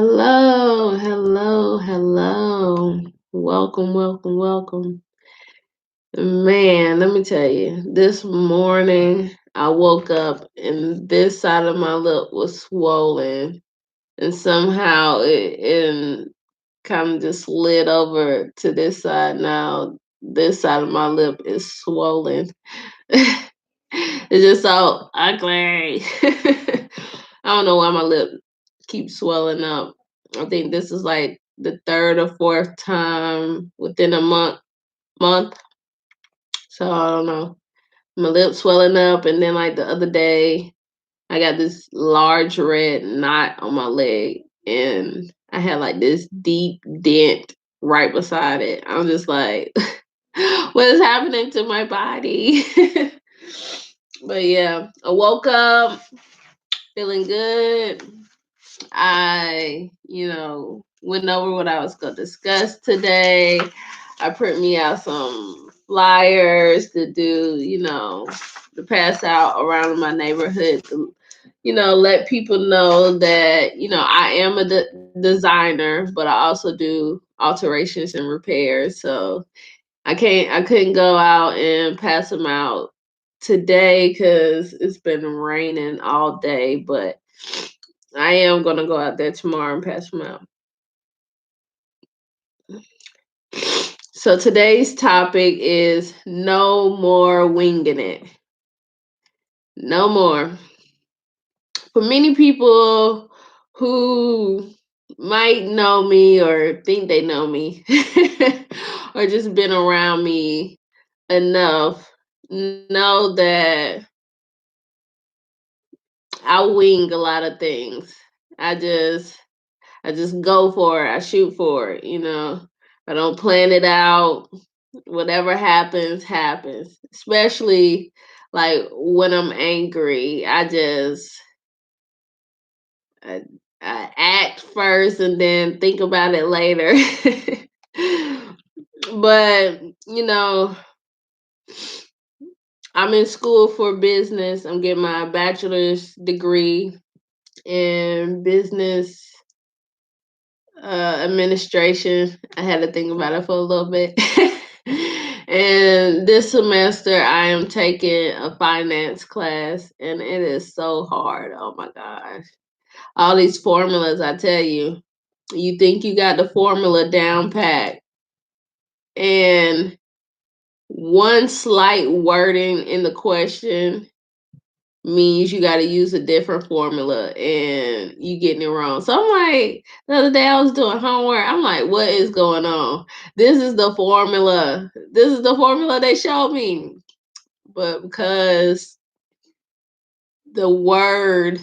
Hello, hello, hello. Welcome, welcome, welcome. Man, let me tell you, this morning I woke up and this side of my lip was swollen, and somehow it kind of just slid over to this side now. This side of my lip is swollen. It's just so ugly. I don't know why my lip keeps swelling up. I think this is like the third or fourth time within a month. So I don't know. My lip swelling up, and then like the other day I got this large red knot on my leg, and I had like this deep dent right beside it. I'm just like, what is happening to my body? But yeah, I woke up feeling good. I went over what I was going to discuss today. I print me out some flyers to do, to pass out around my neighborhood to let people know that I am a designer, but I also do alterations and repairs. So I couldn't go out and pass them out today because it's been raining all day, but I am gonna go out there tomorrow and pass them out. So today's topic is no more winging it. No more. For many people who might know me or think they know me or just been around me enough, know that I wing a lot of things. I just I just go for it. I shoot for it. I don't plan it out. Whatever happens, happens. Especially like when I'm angry. I, I act first and then think about it later. But, you know, I'm in school for business. I'm getting my bachelor's degree in business administration. I had to think about it for a little bit. And this semester, I am taking a finance class, and it is so hard. Oh my gosh. All these formulas, I tell you, you think you got the formula down pat, and one slight wording in the question means you got to use a different formula and you getting it wrong. So I'm like, the other day I was doing homework. I'm like, what is going on? This is the formula. This is the formula they showed me. But because the word,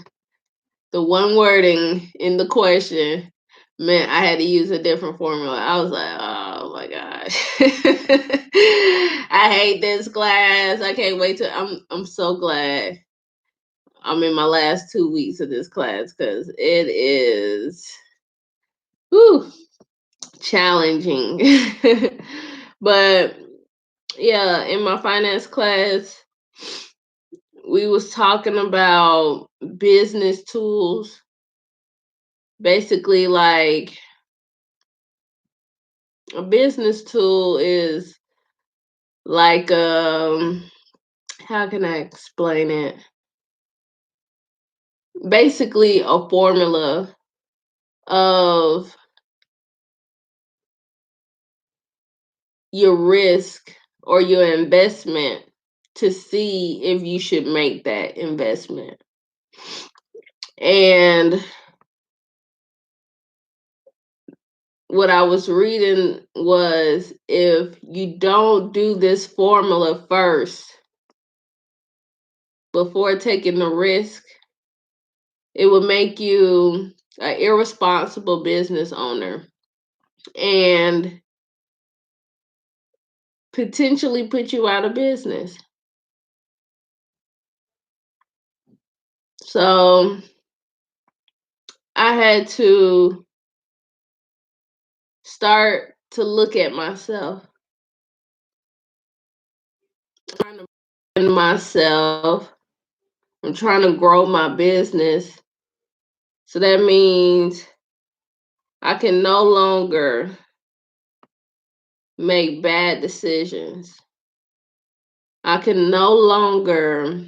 the one wording in the question meant I had to use a different formula. I was like, oh my gosh. I hate this class. I can't wait to I'm so glad I'm in my last 2 weeks of this class because it is whew, challenging. But yeah, in my finance class, we was talking about business tools. Basically, like a business tool is like how can I explain it? Basically a formula of your risk or your investment to see if you should make that investment. And what I was reading was if you don't do this formula first before taking the risk, it would make you an irresponsible business owner and potentially put you out of business. So I had to start to look at myself, trying to brand myself. I'm trying to grow my business. So that means I can no longer make bad decisions. I can no longer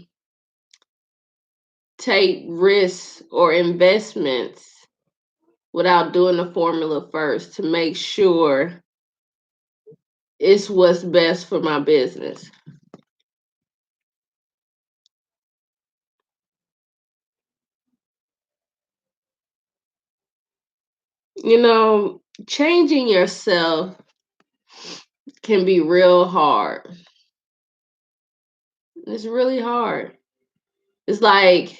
take risks or investments without doing the formula first to make sure it's what's best for my business. You know, changing yourself can be real hard. It's really hard. It's like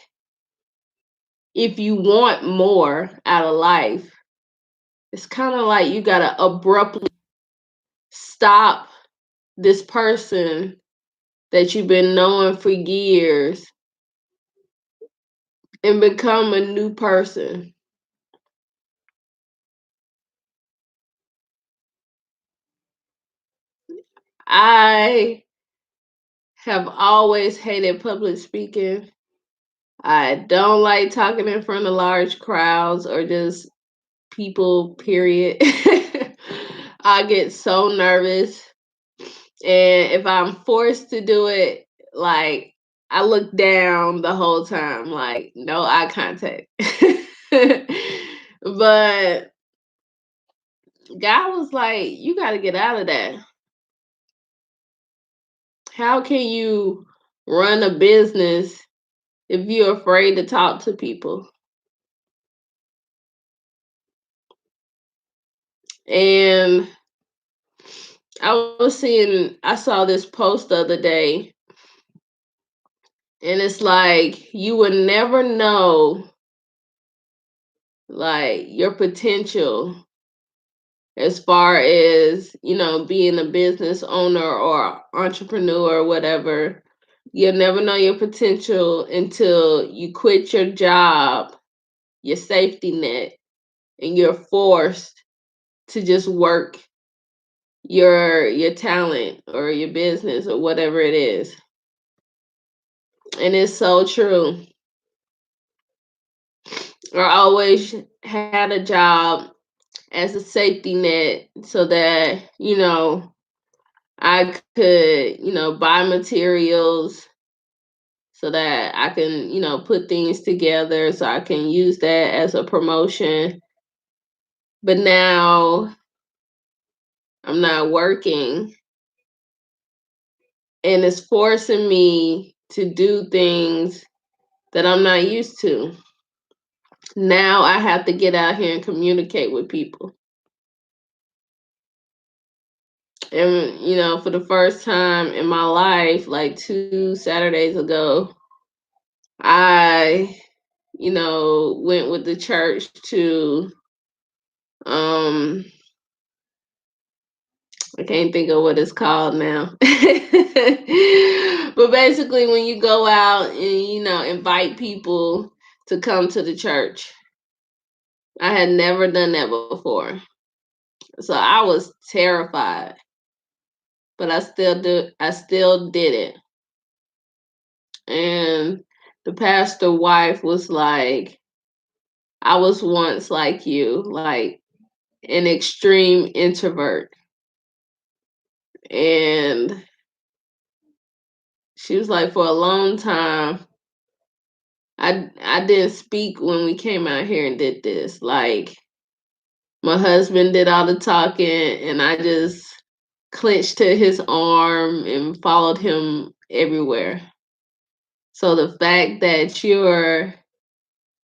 if you want more out of life, it's kind of like you got to abruptly stop this person that you've been knowing for years and become a new person. I have always hated public speaking. I don't like talking in front of large crowds or just people, period. I get so nervous. And if I'm forced to do it, like I look down the whole time, like no eye contact. But God was like, you got to get out of that. How can you run a business if you're afraid to talk to people? And I saw this post the other day, and it's like you would never know like your potential as far as, being a business owner or entrepreneur or whatever. You'll never know your potential until you quit your job, your safety net, and you're forced to just work your talent or your business or whatever it is. And it's so true. I always had a job as a safety net so that, I could, buy materials so that I can, put things together so I can use that as a promotion. But now I'm not working and it's forcing me to do things that I'm not used to. Now I have to get out here and communicate with people. And, for the first time in my life, like 2 Saturdays ago, I, went with the church to, I can't think of what it's called now. But basically, when you go out and, invite people to come to the church, I had never done that before. So I was terrified, but I still did it. And the pastor wife was like, I was once like you, like an extreme introvert. And she was like, for a long time, I didn't speak when we came out here and did this. Like my husband did all the talking and I just clenched to his arm and followed him everywhere. So the fact that you're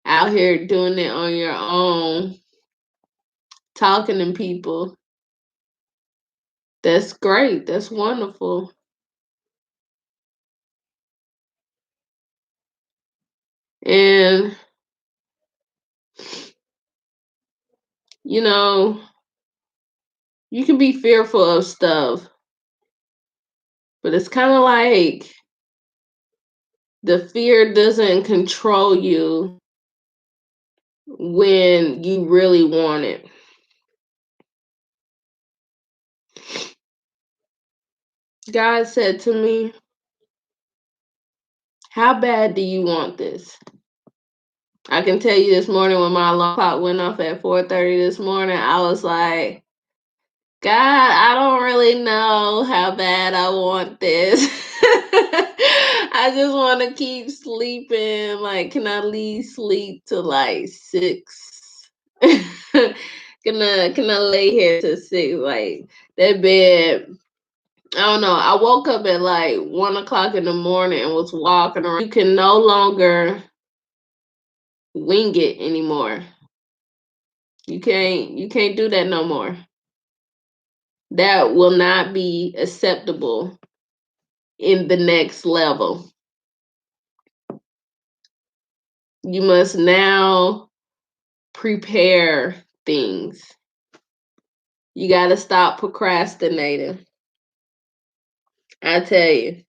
out here doing it on your own, talking to people, that's great. That's wonderful. And, you know, you can be fearful of stuff, but it's kind of like the fear doesn't control you when you really want it. God said to me, how bad do you want this? I can tell you this morning when my alarm clock went off at 4:30 this morning, I was like, God, I don't really know how bad I want this. I just want to keep sleeping. Like, can I at least sleep till like 6? Can I lay here till 6? Like that bed. I don't know. I woke up at like 1 o'clock in the morning and was walking around. You can no longer wing it anymore. You can't do that no more. That will not be acceptable in the next level. You must now prepare things. You got to stop procrastinating. I tell you,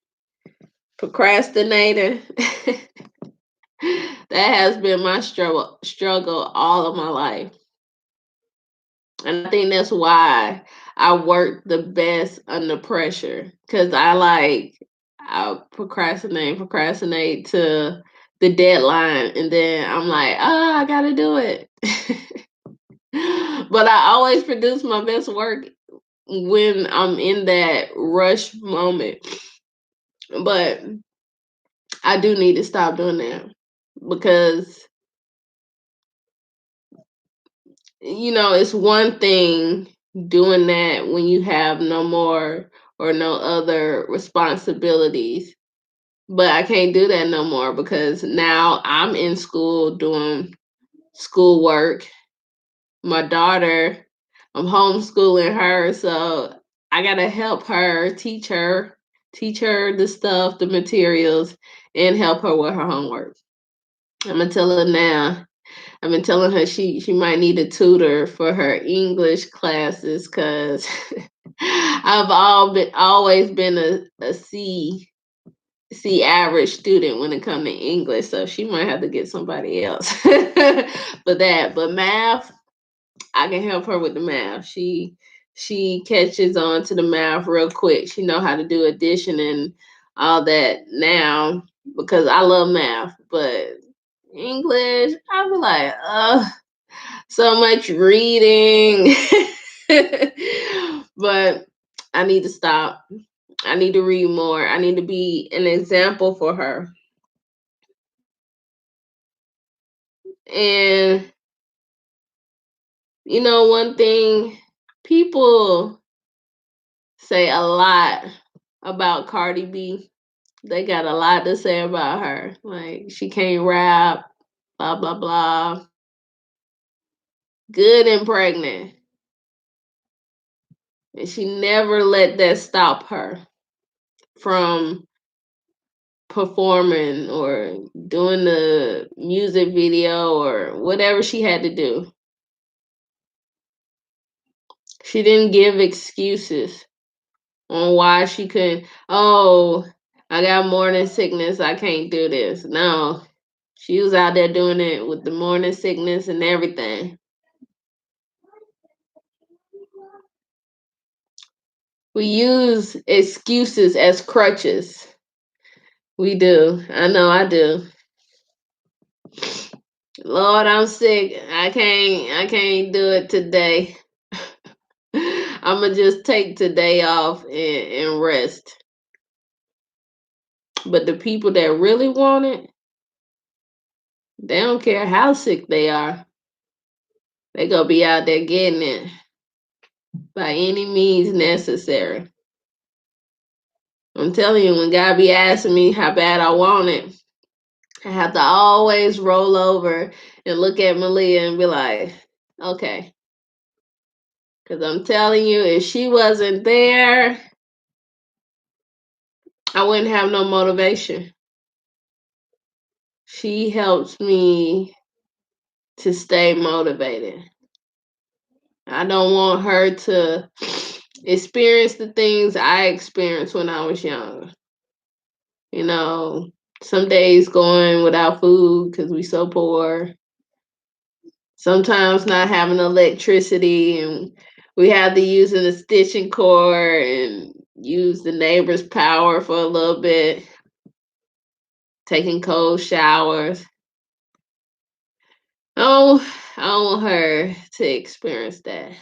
procrastinating that has been my struggle all of my life. And I think that's why I work the best under pressure. Cause I procrastinate to the deadline, and then I'm like, oh, I gotta do it. But I always produce my best work when I'm in that rush moment. But I do need to stop doing that because it's one thing doing that when you have no more or no other responsibilities. But I can't do that no more because now I'm in school doing schoolwork. My daughter, I'm homeschooling her, so I gotta help her, teach her the stuff, the materials, and help her with her homework. I'm gonna tell her now. I've been telling her she might need a tutor for her English classes because always been a C average student when it comes to English, so she might have to get somebody else for that. But math, I can help her with the math. She catches on to the math real quick. She know how to do addition and all that now because I love math, but English, I be like, so much reading. But I need to stop. I need to read more. I need to be an example for her. And one thing, people say a lot about Cardi B. They got a lot to say about her. Like she can't rap, blah blah blah. Good and pregnant. And she never let that stop her from performing or doing the music video or whatever she had to do. She didn't give excuses on why she couldn't. Oh, I got morning sickness. I can't do this. No, she was out there doing it with the morning sickness and everything. We use excuses as crutches. We do. I know I do. Lord, I'm sick. I can't do it today. I'ma just take today off and rest. But the people that really want it, they don't care how sick they are. They gonna be out there getting it by any means necessary. I'm telling you, when God be asking me how bad I want it, I have to always roll over and look at Malia and be like, okay. Because I'm telling you, if she wasn't there, I wouldn't have no motivation. She helps me to stay motivated. I don't want her to experience the things I experienced when I was young. You know, some days going without food because we so poor. Sometimes not having electricity, and we had to use an extension cord and use the neighbor's power for a little bit, taking cold showers. Oh, I don't want her to experience that.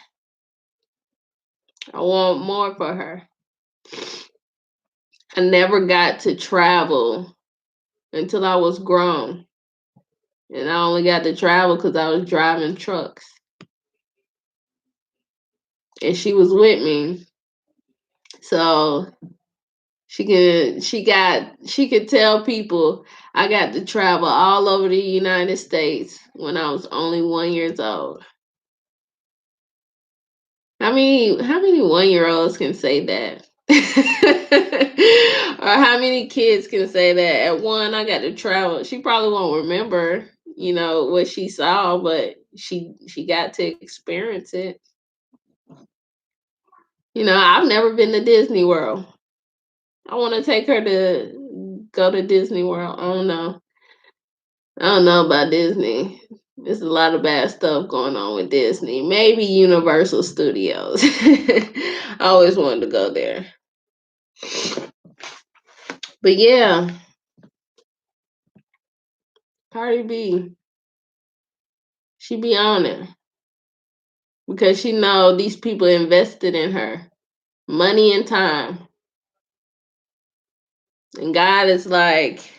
I want more for her. I never got to travel until I was grown. And I only got to travel because I was driving trucks. And she was with me. So she could tell people I got to travel all over the United States when I was only 1 years old. How many 1-year-olds can say that? Or how many kids can say that? At one, I got to travel. She probably won't remember, what she saw, but she got to experience it. I've never been to Disney World. I want to take her to go to Disney World. I don't know about Disney. There's a lot of bad stuff going on with Disney. Maybe Universal Studios. I always wanted to go there. But yeah, Cardi B, she be on it because she know these people invested in her money and time. And God is like,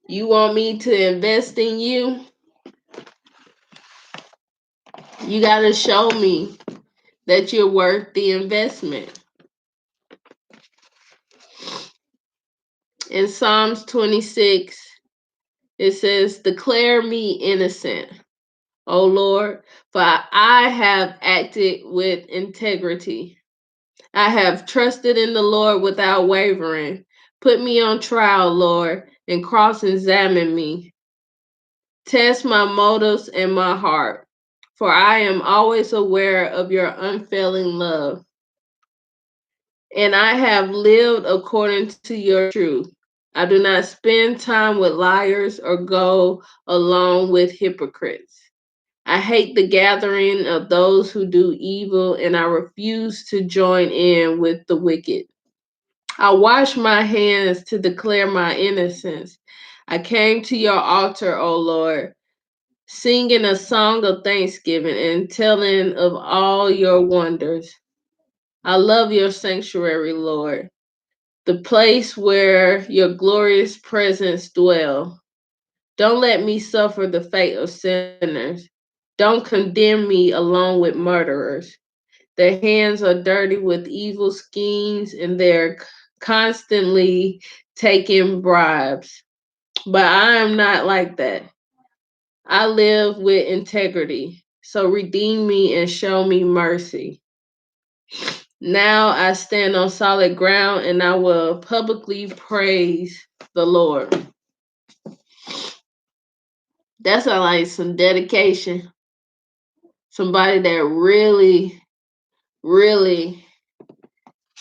you want me to invest in you? You got to show me that you're worth the investment. In Psalms 26, it says, declare me innocent, O Lord, for I have acted with integrity. I have trusted in the Lord without wavering. Put me on trial, Lord, and cross examine me. Test my motives and my heart, for I am always aware of your unfailing love, and I have lived according to your truth. I do not spend time with liars or go along with hypocrites. I hate the gathering of those who do evil, and I refuse to join in with the wicked. I wash my hands to declare my innocence. I came to your altar, O Lord, singing a song of thanksgiving and telling of all your wonders. I love your sanctuary, Lord, the place where your glorious presence dwell. Don't let me suffer the fate of sinners. Don't condemn me along with murderers. Their hands are dirty with evil schemes and they're constantly taking bribes. But I am not like that. I live with integrity. So redeem me and show me mercy. Now I stand on solid ground and I will publicly praise the Lord. That's like some dedication. Somebody that really, really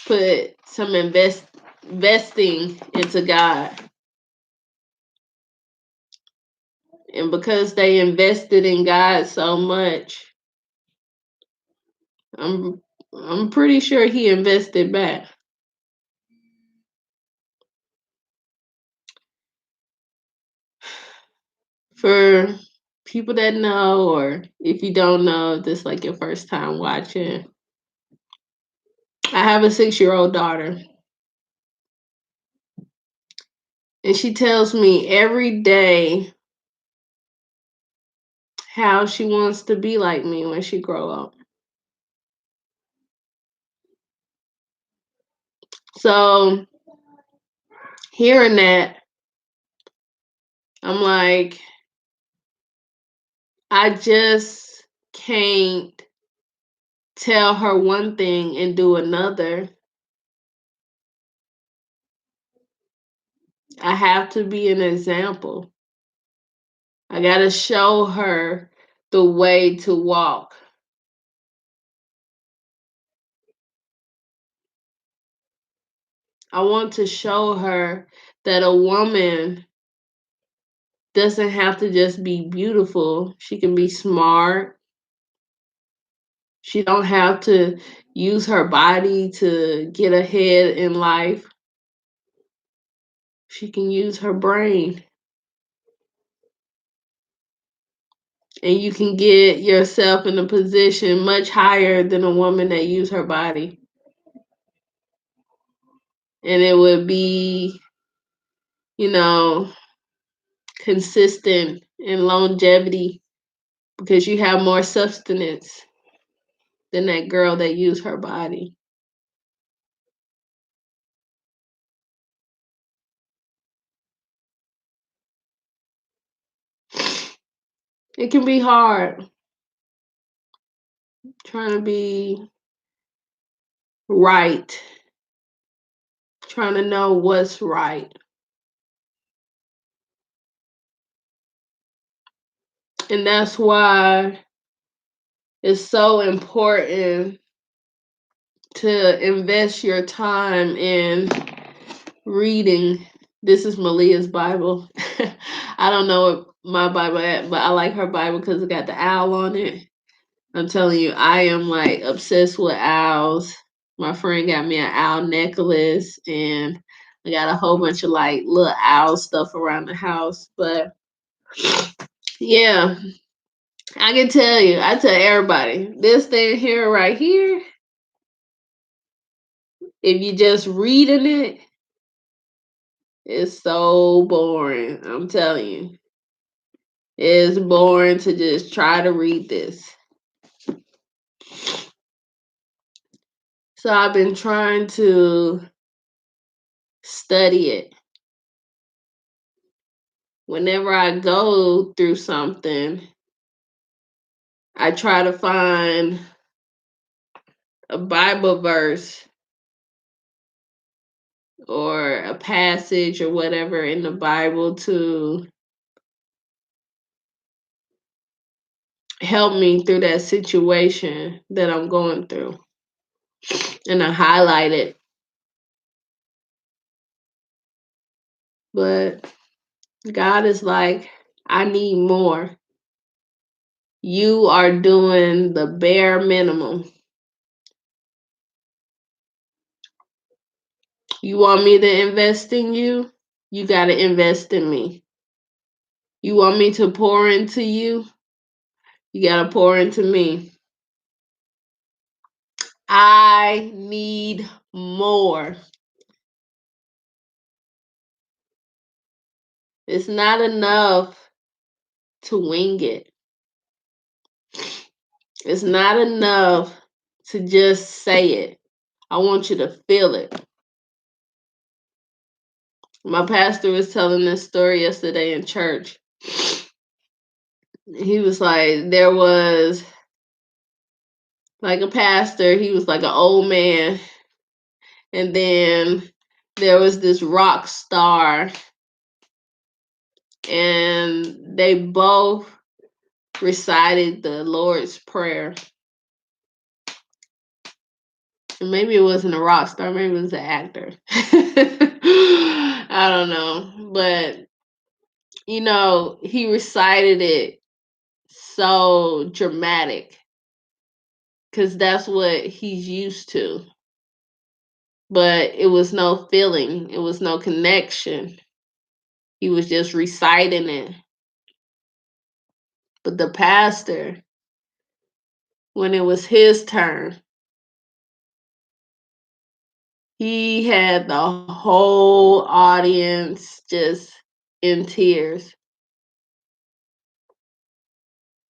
put some investing into God. And because they invested in God so much, I'm I'm pretty sure he invested back. For people that know, or if you don't know, if this is like your first time watching, I have a 6-year-old daughter. And she tells me every day how she wants to be like me when she grow up. So hearing that, I'm like, I just can't tell her one thing and do another. I have to be an example. I got to show her the way to walk. I want to show her that a woman doesn't have to just be beautiful. She can be smart. She don't have to use her body to get ahead in life. She can use her brain. And you can get yourself in a position much higher than a woman that use her body. And it would be, you know, consistent and longevity because you have more substance than that girl that used her body. It can be hard trying to be right, trying to know what's right. And that's why it's so important to invest your time in reading. This is Malia's Bible. I don't know what my Bible at, but I like her Bible because it got the owl on it. I'm telling you, I am like obsessed with owls. My friend got me an owl necklace, and I got a whole bunch of like little owl stuff around the house. But yeah, I can tell you, I tell everybody, this thing here, right here, if you just reading it, it's so boring. I'm telling you. It's boring to just try to read this. So I've been trying to study it. Whenever I go through something, I try to find a Bible verse or a passage or whatever in the Bible to help me through that situation that I'm going through. And I highlight it. But God is like, I need more. You are doing the bare minimum. You want me to invest in you? You got to invest in me. You want me to pour into you? You got to pour into me. I need more. It's not enough to wing it. It's not enough to just say it. I want you to feel it. My pastor was telling this story yesterday in church. He was like, there was like a pastor, he was like an old man, and then there was this rock star, and they both recited the Lord's Prayer. And maybe it wasn't a rock star, maybe it was an actor. I don't know. But, you know, he recited it so dramatic because that's what he's used to. But it was no feeling, it was no connection. He was just reciting it. But the pastor, when it was his turn, he had the whole audience just in tears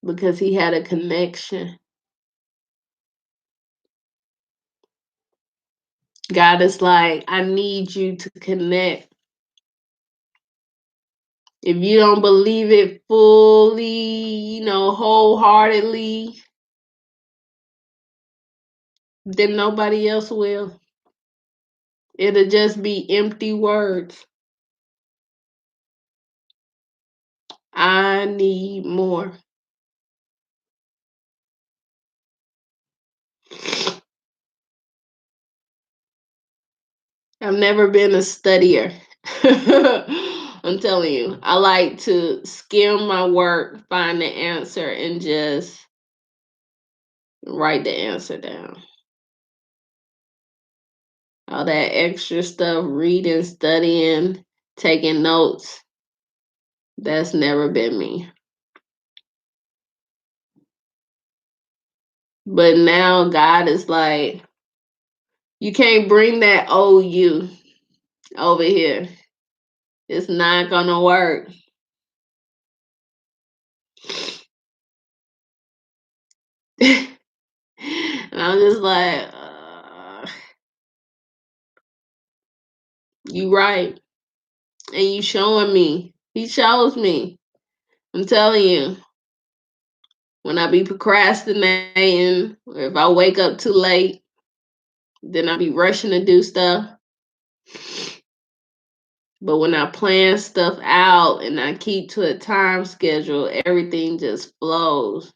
because he had a connection. God is like, I need you to connect. If you don't believe it fully, wholeheartedly, then nobody else will. It'll just be empty words. I need more. I've never been a studier. I'm telling you, I like to skim my work, find the answer, and just write the answer down. All that extra stuff, reading, studying, taking notes, that's never been me. But now God is like, you can't bring that old you over here. It's not gonna work. And I'm just like, you right. And you showing me. He shows me. I'm telling you, when I be procrastinating, or if I wake up too late, then I be rushing to do stuff. But when I plan stuff out and I keep to a time schedule, everything just flows.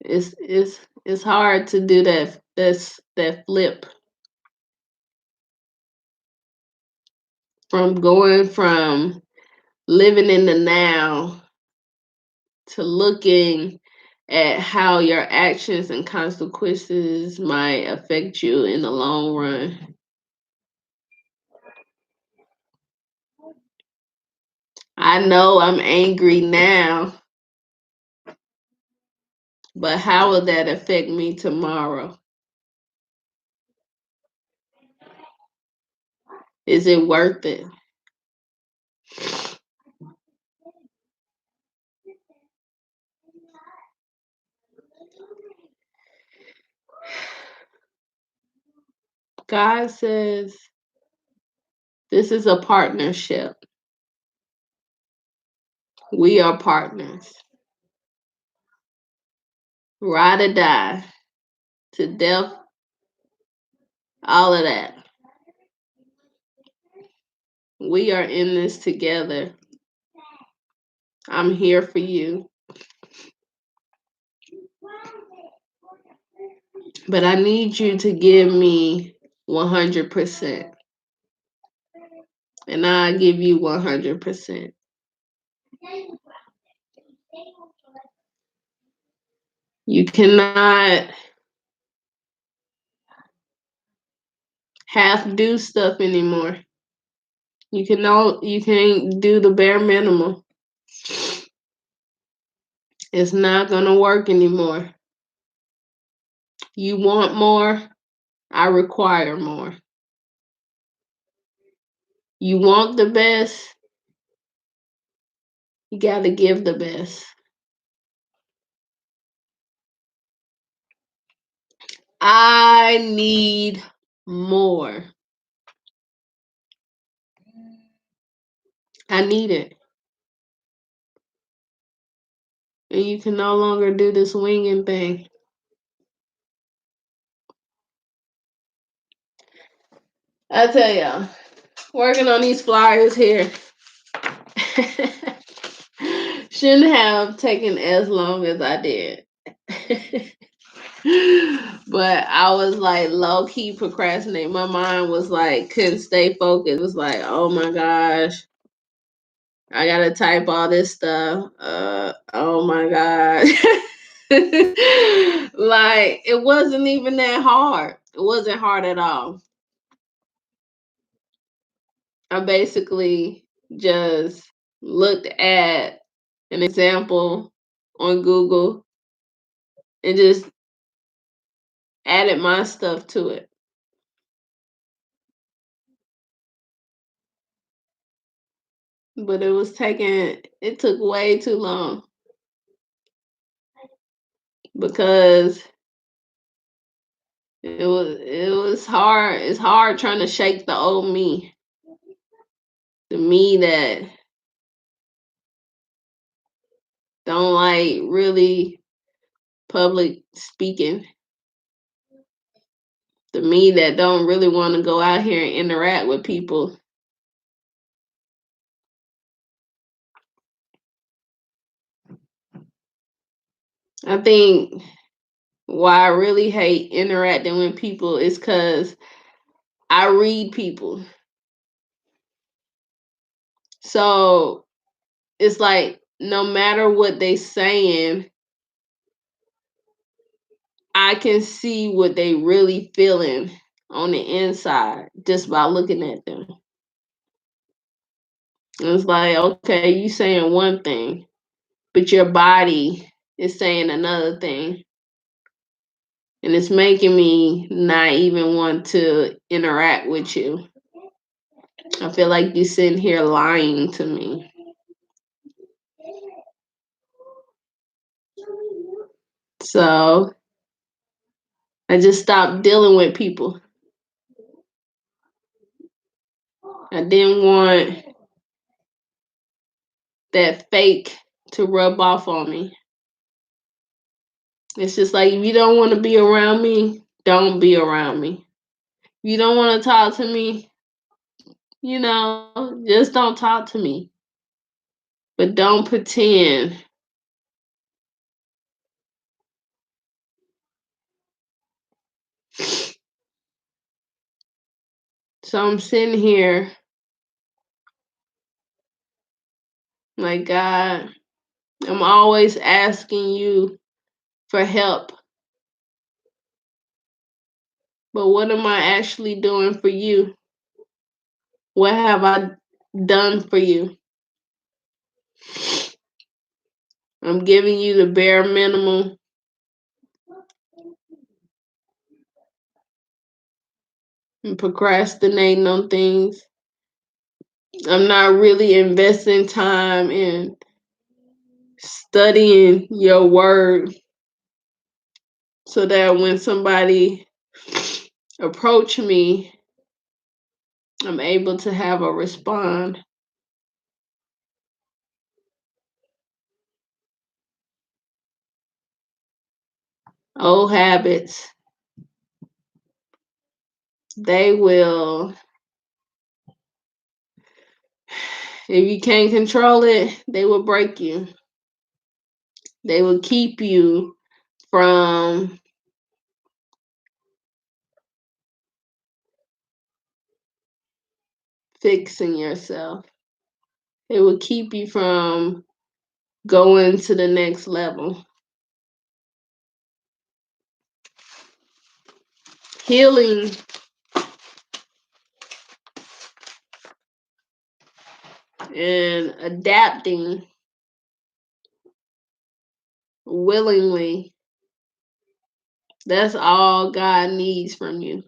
It's hard to do that flip from going from living in the now to looking at how your actions and consequences might affect you in the long run. I know I'm angry now, but how will that affect me tomorrow? Is it worth it? God says this is a partnership. We are partners. Ride or die, to death, all of that. We are in this together. I'm here for you. But I need you to give me 100%. And I give you 100%. You cannot half do stuff anymore. You can't do the bare minimum. It's not gonna work anymore. You want more, I require more. You want the best, you gotta give the best. I need more. I need it. And you can no longer do this winging thing. I tell y'all, working on these flyers here shouldn't have taken as long as I did. But I was like low key procrastinating. My mind was like couldn't stay focused. It was like, oh my gosh, I gotta type all this stuff. Oh my god. Like it wasn't even that hard. It wasn't hard at all. I basically just looked at an example on Google and just added my stuff to it. But it took way too long because it was hard. It's hard trying to shake the old me. The me that don't like really public speaking. The me that don't really want to go out here and interact with people. I think why I really hate interacting with people is because I read people. So it's like no matter what they saying, I can see what they really feeling on the inside just by looking at them. It's like, okay, you saying one thing, but your body is saying another thing. And it's making me not even want to interact with you. I feel like you're sitting here lying to me. So I just stopped dealing with people. I didn't want that fake to rub off on me. It's just like, if you don't want to be around me, don't be around me. If you don't want to talk to me, just don't talk to me. But don't pretend. So I'm sitting here like, God, I'm always asking you for help. But what am I actually doing for you? What have I done for you? I'm giving you the bare minimum. I'm procrastinating on things. I'm not really investing time in studying your word so that when somebody approach me, I'm able to have a respond. Old habits, they will, if you can't control it, they will break you. They will keep you from fixing yourself. It will keep you from going to the next level. Healing and adapting willingly, that's all God needs from you.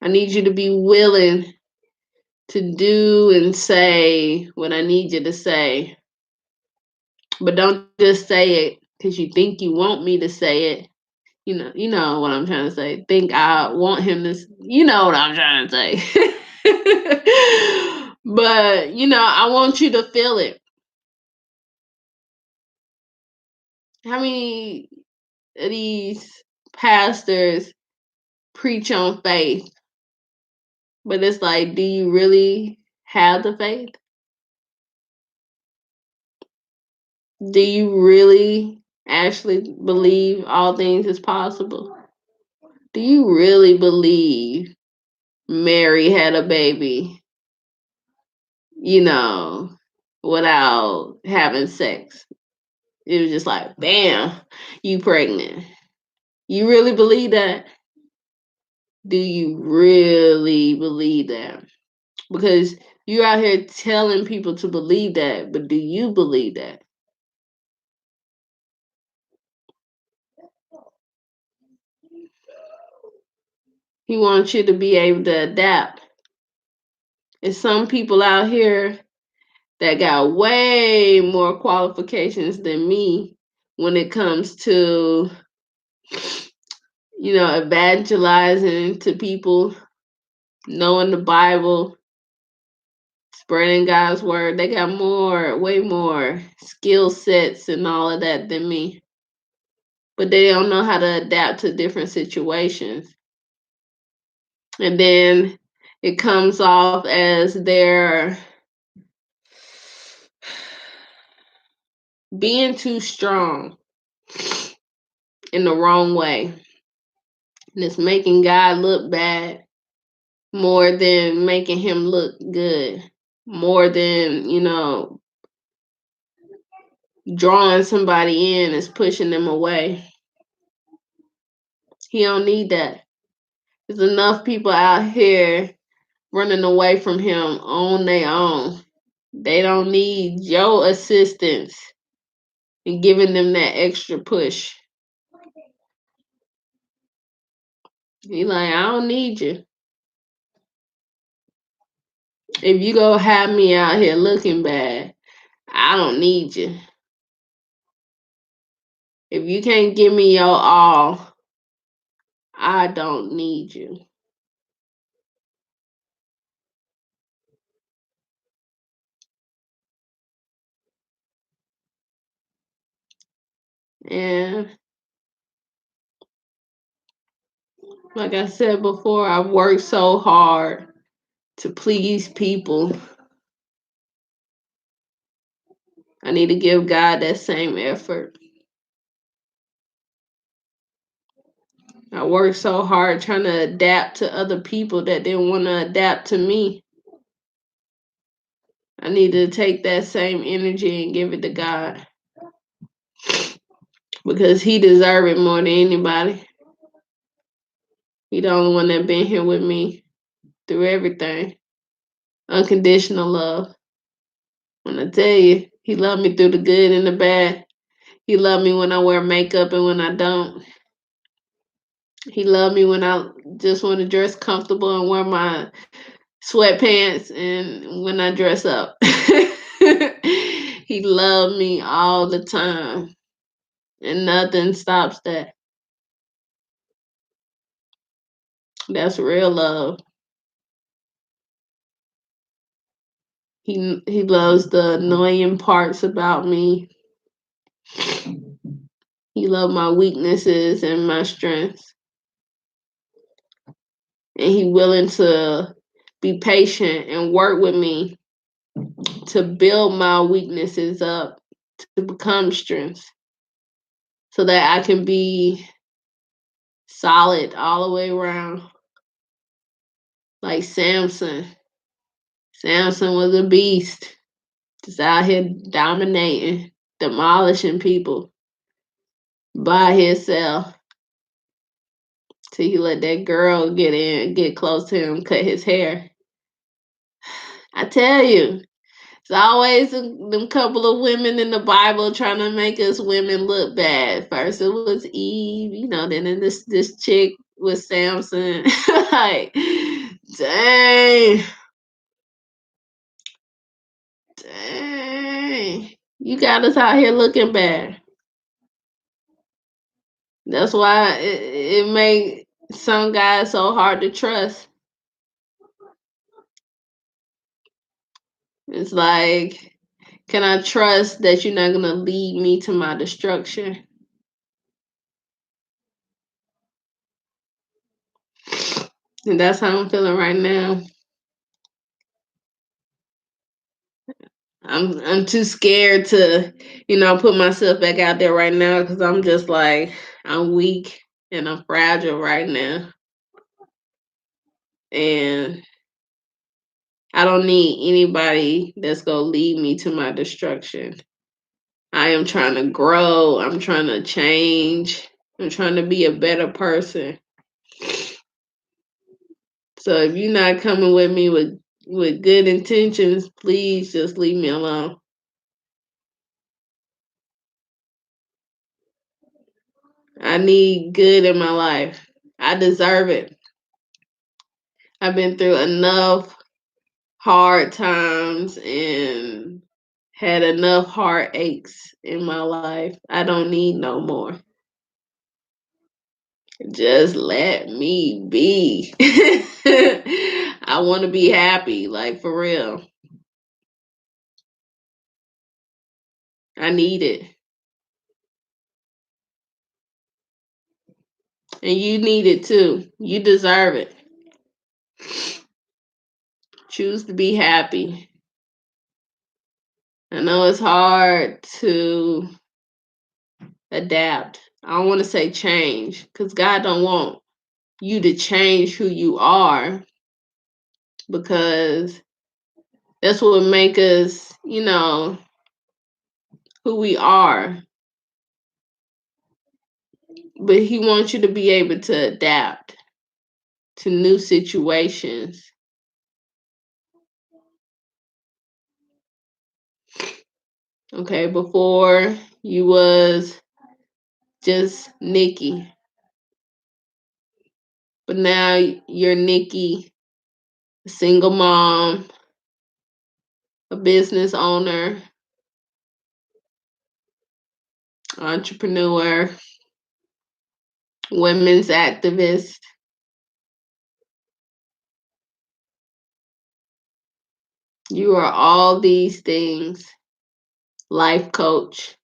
I need you to be willing to do and say what I need you to say. But don't just say it because you think you want me to say it. You know what I'm trying to say. Think I want him to, you know what I'm trying to say. But, I want you to feel it. How many of these pastors preach on faith? But it's like, do you really have the faith? Do you really actually believe all things is possible? Do you really believe Mary had a baby, you know, without having sex? It was just like, bam, you pregnant. You really believe that? Do you really believe that? Because you're out here telling people to believe that, but do you believe that? He wants you to be able to adapt. There's some people out here that got way more qualifications than me when it comes to, evangelizing to people, knowing the Bible, spreading God's word. They got way more skill sets and all of that than me. But they don't know how to adapt to different situations. And then it comes off as they're being too strong in the wrong way. And it's making God look bad more than making him look good. More than, drawing somebody in is pushing them away. He don't need that. There's enough people out here running away from him on their own. They don't need your assistance in giving them that extra push. He like, I don't need you. If you go have me out here looking bad, I don't need you. If you can't give me your all, I don't need you. And like I said before, I've worked so hard to please people. I need to give God that same effort. I worked so hard trying to adapt to other people that didn't want to adapt to me. I need to take that same energy and give it to God because He deserves it more than anybody. He the only one that been here with me through everything. Unconditional love. When I tell you, He loved me through the good and the bad. He loved me when I wear makeup and when I don't. He loved me when I just want to dress comfortable and wear my sweatpants and when I dress up. He loved me all the time. And nothing stops that. That's real love. He loves the annoying parts about me. He loves my weaknesses and my strengths. And he willing to be patient and work with me to build my weaknesses up to become strengths so that I can be solid all the way around. Like Samson. Samson was a beast. Just out here dominating, demolishing people by himself. Till he let that girl get close to him, cut his hair. I tell you, it's always them couple of women in the Bible trying to make us women look bad. First it was Eve, then this chick was Samson. Like, dang. Dang. You got us out here looking bad. That's why it make some guys so hard to trust. It's like, can I trust that you're not gonna lead me to my destruction? And that's how I'm feeling right now. I'm too scared to, put myself back out there right now because I'm just like I'm weak and I'm fragile right now. And I don't need anybody that's gonna lead me to my destruction. I am trying to grow. I'm trying to change. I'm trying to be a better person. So if you're not coming with me with good intentions, please just leave me alone. I need good in my life. I deserve it. I've been through enough hard times and had enough heartaches in my life. I don't need no more. Just let me be. I want to be happy, like for real. I need it. And you need it too. You deserve it. Choose to be happy. I know it's hard to adapt. I don't want to say change because God don't want you to change who you are because that's what would make us, who we are. But He wants you to be able to adapt to new situations. Okay, before you was just Nikki, but now you're Nikki, a single mom, a business owner, entrepreneur, women's activist. You are all these things. Life coach.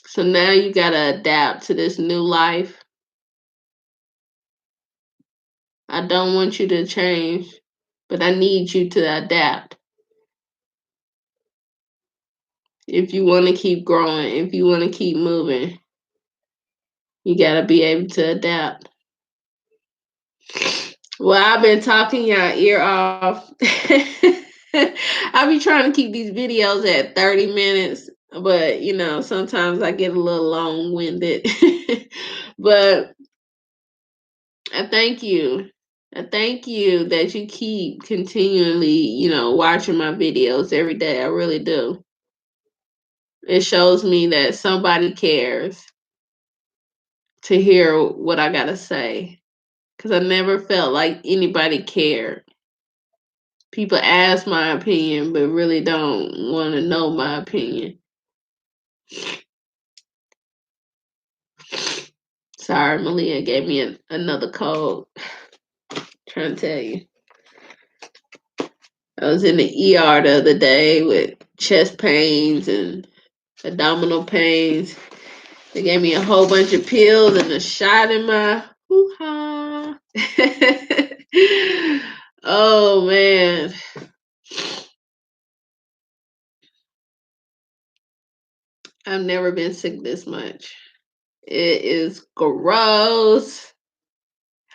So now you got to adapt to this new life. I don't want you to change, but I need you to adapt. If you want to keep growing, if you want to keep moving, you got to be able to adapt. Well, I've been talking y'all ear off. I be trying to keep these videos at 30 minutes, but sometimes I get a little long winded. But I thank you. I thank you that you keep continually, watching my videos every day. I really do. It shows me that somebody cares to hear what I got to say. Because I never felt like anybody cared. People ask my opinion, but really don't want to know my opinion. Sorry, Malia gave me another code. Trying to tell you. I was in the ER the other day with chest pains and abdominal pains. They gave me a whole bunch of pills and a shot in my hoo-ha. Oh, man. I've never been sick this much. It is gross.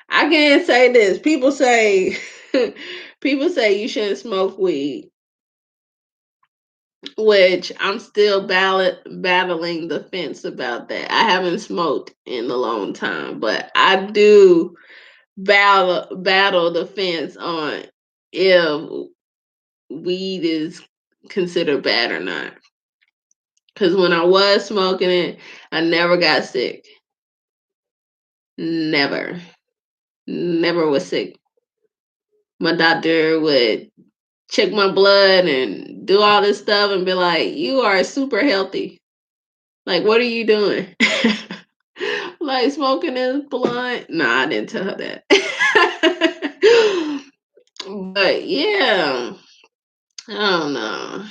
I can't say this. People say you shouldn't smoke weed, which I'm still battling the fence about that. I haven't smoked in a long time, but I do battle the fence on if weed is considered bad or not. Because when I was smoking it, I never got sick. Never. Never was sick. My doctor would check my blood and do all this stuff and be like, "You are super healthy. Like, what are you doing?" Like smoking this blunt. Nah, I didn't tell her that. But yeah, I don't know.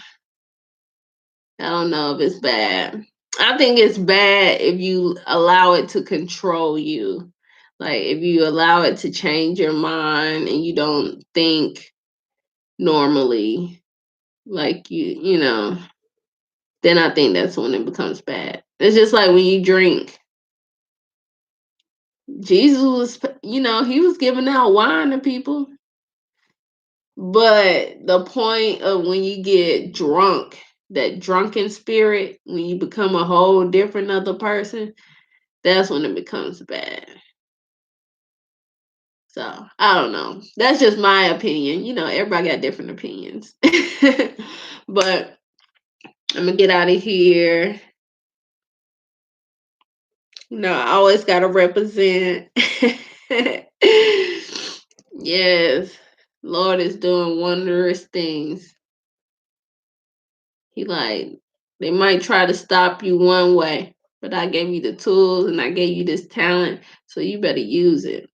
I don't know if it's bad. I think it's bad if you allow it to control you. Like if you allow it to change your mind and you don't think normally, like then I think that's when it becomes bad. It's just like when you drink. Jesus was, he was giving out wine to people. But the point of when you get drunk, that drunken spirit, when you become a whole different other person, that's when it becomes bad. So I don't know. That's just my opinion. Everybody got different opinions. But I'm gonna get out of here. I always gotta represent. Yes. Lord is doing wondrous things. He like, they might try to stop you one way, but I gave you the tools and I gave you this talent, so you better use it.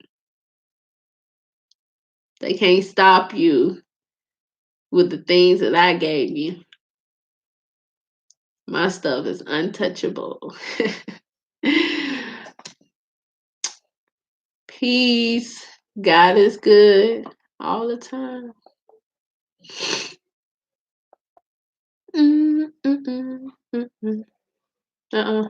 They can't stop you with the things that I gave you. My stuff is untouchable. Peace. God is good all the time. Mm, mm, mm, mm, mm. Uh-uh.